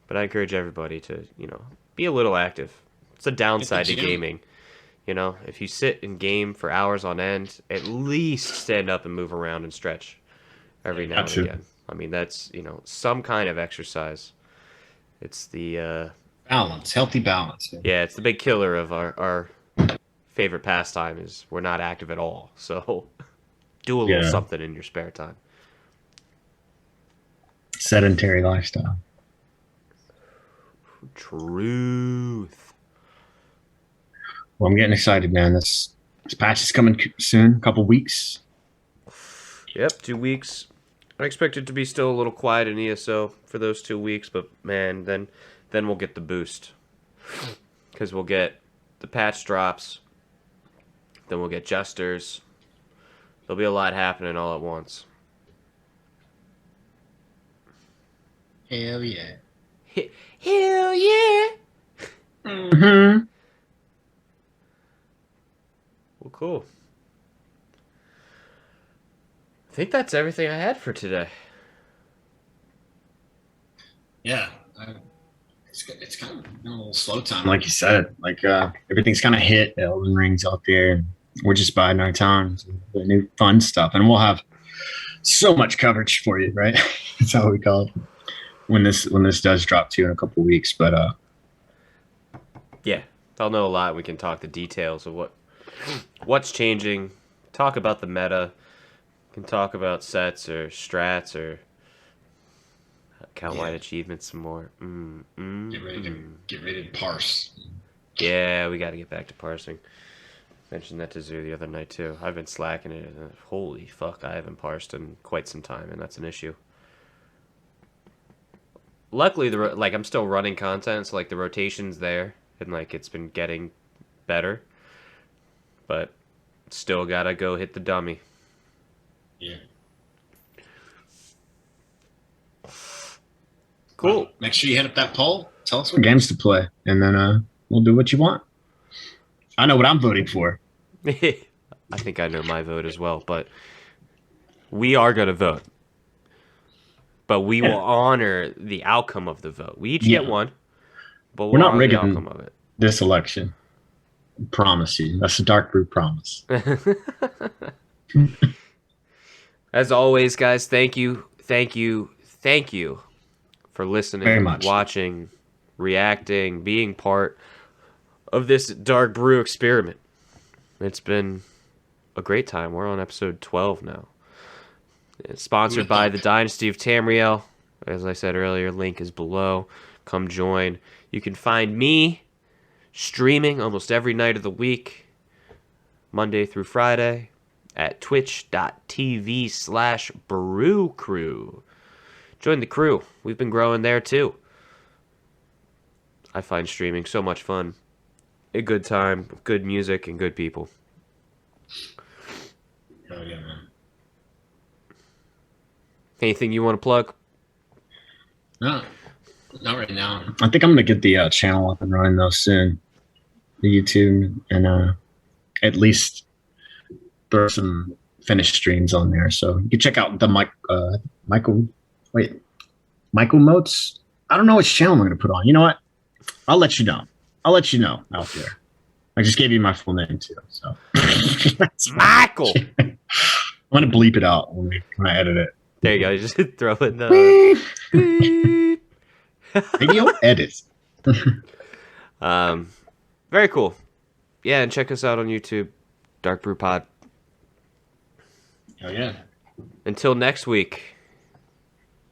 But I encourage everybody to, be a little active. It's a downside to gaming. If you sit and game for hours on end, at least stand up and move around and stretch every now and again. I mean, that's, some kind of exercise. It's the... Balance, healthy balance. Yeah, it's the big killer of our favorite pastime is we're not active at all. So do a little something in your spare time. Sedentary lifestyle. Truth. Well, I'm getting excited, man. This patch is coming soon, a couple weeks. Yep, 2 weeks. I expect it to be still a little quiet in ESO for those 2 weeks, but man, then we'll get the boost. Because we'll get the patch drops, then we'll get jesters. There'll be a lot happening all at once. Hell yeah. Hell yeah! Mm-hmm. Well, cool. I think that's everything I had for today. Yeah. It's kind of a little slow time, like you said. Like everything's kind of hit. Elden Ring's out there, and we're just biding our time. The new fun stuff, and we'll have so much coverage for you, right? That's how we call it when this does drop to you in a couple weeks. But yeah, I'll know a lot. We can talk the details of what's changing. Talk about the meta. Can talk about sets or strats or count-wide achievements some more. get ready to parse. Yeah, we got to get back to parsing. Mentioned that to Zoo the other night too. I've been slacking it. Holy fuck, I haven't parsed in quite some time, and that's an issue. Luckily, I'm still running content, so like the rotation's there, and like it's been getting better. But still gotta go hit the dummy. Yeah. Cool. Well, make sure you hit up that poll. Tell us what games to play, and then we'll do what you want. I know what I'm voting for. I think I know my vote as well, but we are going to vote. But we will honor the outcome of the vote. We each get one, but We're not honor the rigging outcome of it. this election. Promise you. That's a DarkBrue promise. As always, guys, thank you for listening, Very much. watching, reacting, being part of this DarkBrue experiment. It's been a great time. We're on episode 12 now. It's sponsored by the Dynasty of Tamriel. As I said earlier, link is below. Come join. You can find me streaming almost every night of the week, Monday through Friday, at twitch.tv/BrueCru. Join the crew. We've been growing there too. I find streaming so much fun. a good time, good music, and good people. Hell yeah, man. Anything you want to plug? No, not right now. I think I'm gonna get the channel up and running though soon, the YouTube, and at least throw some finished streams on there. So you can check out the Michael Moats. I don't know which channel I'm gonna put on. You know what? I'll let you know. I'll let you know out there. I just gave you my full name too. So Michael. I'm gonna bleep it out when I edit it. There you go. Just throw in the beep. Video edit. Very cool. Yeah, and check us out on YouTube, DarkBrue Pod. Oh yeah. Until next week.